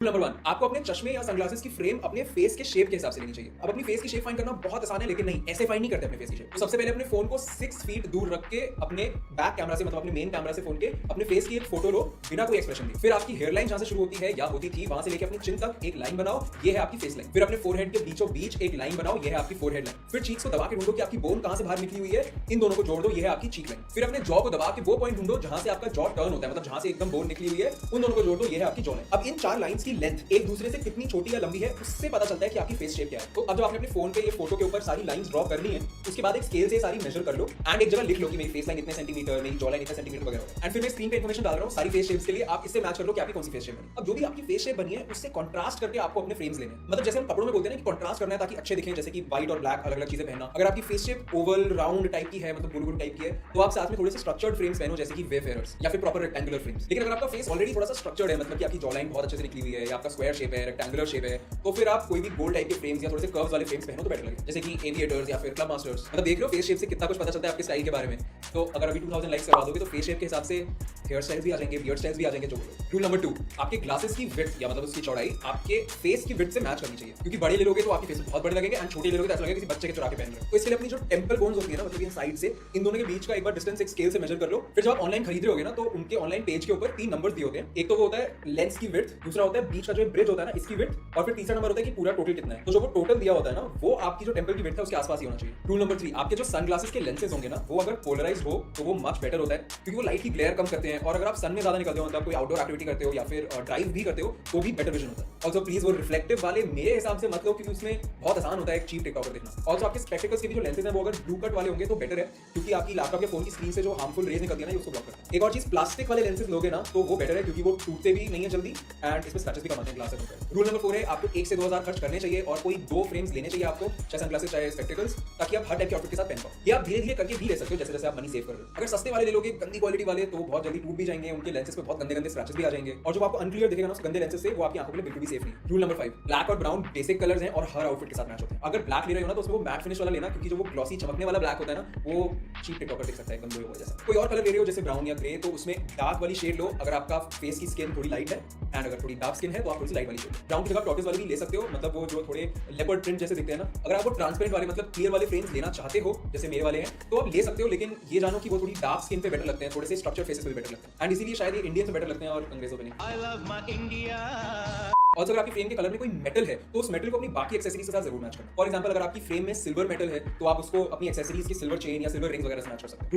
Number 1 आपको अपने चश्मे या सनग्लासेस की फ्रेम अपने फेस के शेप के हिसाब से लेनी चाहिए। अब अपनी फेस की शेप फाइंड करना बहुत आसान है, लेकिन नहीं, ऐसे फाइंड नहीं करते अपने फेस की शेप। तो सबसे पहले अपने फोन को 6 फीट दूर रख के अपने बैक कैमरा से, मतलब अपने मेन कैमरा से फोन के अपने फेस की एक फोटो लो बिना कोई एक्सप्रेशन दिए। फिर आपकी हेयर लाइन जहां से शुरू होती है या होती थी वहां से लेके अपनी चिन तक एक लाइन बनाओ, ये है आपकी फेस लाइन। फिर अपने फोरहेड के बीचों बीच एक लाइन बनाओ, ये है आपकी फोरहेड लाइन। फिर चीक्स को दबा के ढूंढो कि आपकी बोन कहां से बाहर निकली हुई है, इन दोनों को जोड़ दो, ये है आपकी चीक लाइन। फिर अपने जॉ को दबा के वो पॉइंट ढूंढो जहां से आपका जॉ टर्न होता है, मतलब जहां से एकदम बोन निकली हुई है, उन दोनों को जोड़ दो, ये है आपकी जॉ लाइन। अब इन 4 लाइंस की लेंथ एक दूसरे से कितनी छोटी या लंबी है उससे पता चलता है कि आपकी फेस शेप क्या है। तो अब जब आपने अपने फोन पे ये फोटो के ऊपर सारी लाइंस ड्रॉ करनी है, उसके बाद एक स्केल से सारी मेजर कर लो एंड एक जगह लिख लो कि मेरी फेस लाइन इतने सेंटीमीटर, मेरी जॉ लाइन इतने सेंटीमीटर वगैरह। एंड फिर मैं स्क्रीन पे इंफॉर्मेशन डाल रहा हूं सारी फेस शेप्स के लिए, आप इससे मैच कर लो कि आपकी कौन सी फेस शेप बनी। अब जो भी आपकी फेस शेप बनी है उससे कंट्रास्ट करके आपको अपने फ्रेम्स लेने हैं। मतलब जैसे हम कपड़ों में बोलते हैं ना कि कंट्रास्ट करना है ताकि अच्छे दिखें, जैसे कि व्हाइट और ब्लैक अलग-अलग चीजें पहनना। अगर आपकी face shape Oval, round type की है, मतलब गोल-गोल टाइप की है, तो आप साथ में थोड़े से स्ट्रक्चर्ड फ्रेम्स पहनो, जैसे कि वेफेयर्स या फिर प्रॉपर रेक्टेंगुलर फ्रेम्स। लेकिन अगर आपका फेस ऑलरेडी थोड़ा सा स्ट्रक्चर्ड है, मतलब कि आपकी जॉ लाइन बहुत अच्छे से निकली हुई है या आपका स्क्वायर शेप है, रेक्टेंगुलर शेप है, तो फिर आप कोई भी गोल टाइप के फ्रेम्स या थोड़े से कर्व्स वाले फ्रेम्स पहनो तो बेटर लगे, जैसे कि एविएटर्स या फिर क्लब मास्टर्स। मतलब देख रहे हो फेस शेप से कितना कुछ पता चलता है आपके स्टाइल के बारे में। तो अगर अभी 2000 लाइक्स करवा दोगे तो फेस शेप के हिसाब से हेयर स्टाइल्स भी आ जाएंगे, बियर्ड स्टाइल्स भी आ जाएंगे। जो रूल नंबर 2, आपके ग्लासेस की विड्थ या मतलब उसकी चौड़ाई आपके फेस की विड्थ से मैच करनी चाहिए, क्योंकि बड़े ले लोगे तो आपके फेस बहुत बड़े लगेंगे एंड छोटे ले लोगे तो ऐसा लगेगा किसी बच्चे के चुरा के पहन रहे हो। तो इसके लिए अपनी जो टेंपल बोन्स होती है ना, मतलब ये साइड से, इन दोनों के बीच का एक बार डिस्टेंस एक स्केल से मेजर कर लो। फिर जब आप ऑनलाइन खरीद रहे होगे ना, तो उनके ऑनलाइन पेज के ऊपर 3 नंबर्स दिए होते हैं। एक तो वो होता है लेंस की विड्थ, दूसरा होता है बीच का जो ब्रिज होता है ना, इसकी विड्थ, और फिर तीसरा नंबर होता है कि पूरा टोटल कितना है। तो जो वो टोटल दिया होता है ना, वो आपकी जो टेंपल की विड्थ है उसके आसपास ही होना चाहिए। रूल नंबर 3, आपके जो सनग्लासेस के लेंसेज होंगे ना, वो अगर पोलराइज्ड हो तो वो मच बेटर होता है, क्योंकि वो लाइट की ग्लेयर कम करते हैं। और अगर आप सन में ज्यादा निकलते हो, मतलब कोई आउटडोर एक्टिविटी करते हो या फिर ड्राइव भी करते हो, तो भी बेटर विजन होता है। ऑल्सो प्लीज वो रिफ्लेक्टिव वाले मेरे हिसाब से मत लो, क्योंकि उसमें बहुत आसान होता है एक चीप टिकटॉकर देखना। ऑल्सो आपके स्पेक्टिकल्स के भी जो लेंसेज हैं वो अगर ब्लू कट वाले होंगे तो बेटर है, क्योंकि आपकी लैपटॉप या फोन की स्क्रीन से जो हार्मफुल रेज निकलती है ना, ये उसको ब्लॉक करता है। एक और चीज, प्लास्टिक वाले लेंसेज लोगे ना तो वो बेटर है, क्योंकि वो टूटते भी नहीं है जल्दी एंड इसमें स्क्रैचेस भी कम आते हैं ग्लासेस पर। रूल नंबर 4 है, आपको 1 से 2000 खर्च करने चाहिए और कोई 2 फ्रेम्स लेने चाहिए आपको, चाहे सनग्लासेस चाहे स्पेक्टिकल्स, ताकि आप हर टाइप के आउटफिट के साथ पहन पाओ। ये आप धीरे धीरे करके भी ले सकते हो, जैसे जैसे आप मनी सेव कर रहे हो। अगर सस्ते वाले ले लोगे, गंदी क्वालिटी वाले, तो बहुत जल्दी टूट भी जाएंगे, उनके लेंसेज पे बहुत गंदे गंदे स्क्रैचेस भी आ जाएंगे, और जो आपको अनक्लियर दिखेगा ना उस गंदे लेंसेज से, वो आपकी आंखों के लिए बिल्कुल भी सेफ नहीं। रूल नंबर 5, ब्लैक और ब्राउन बेसिक कलर्स हैं और हर आउटफिट के साथ मैच होते हैं। अगर ब्लैक ले रहे हो ना तो उसमें वो मैट फिनिश वाला लेना, क्योंकि जो वो ग्लॉसी चमकने वाला ब्लैक होता है ना, वो चीप टिकटॉकर दिख सकता है एकदम लोगो जैसा। कोई और कलर ले रहे हो जैसे ब्राउन या ग्रे, तो उसमें डार्क वाली शेड लो अगर आपका फेस की स्किन थोड़ी लाइट है, एंड अगर थोड़ी डार्क स्किन है तो आप थोड़ी सी लाइट वाली शेड। ब्राउन की जगह टॉर्टोइज वाली भी ले सकते हो, मतलब वो जो थोड़े लेपर्ड प्रिंट जैसे दिखते हैं ना। अगर आप वो ट्रांसपेरेंट वाले, मतलब क्लियर वाले फ्रेम्स लेना चाहते हो, जैसे मेरे वाले हैं, तो आप ले सकते हो, लेकिन ये जानो कि वो थोड़ी डार्क स्किन पे बेटर लगते हैं, थोड़े से स्ट्रक्चर फेसेस पे बेटर लगते हैं, एंड इसीलिए शायद ये इंडियन से बेटर लगते हैं और अंग्रेजों पे नहीं। I love my India। और अगर आपकी फ्रेम के कलर में कोई मेटल है तो उस मेटल को अपनी बाकी एक्सेसरीज के साथ जरूर मैच करना। फॉर एग्जांपल अगर आपकी फ्रेम में सिल्वर मेटल है तो आप उसको अपनी एक्सेसरीज की सिल्वर चेन या सिल्वर रिंग्स वगैरह से मैच कर सकते हो।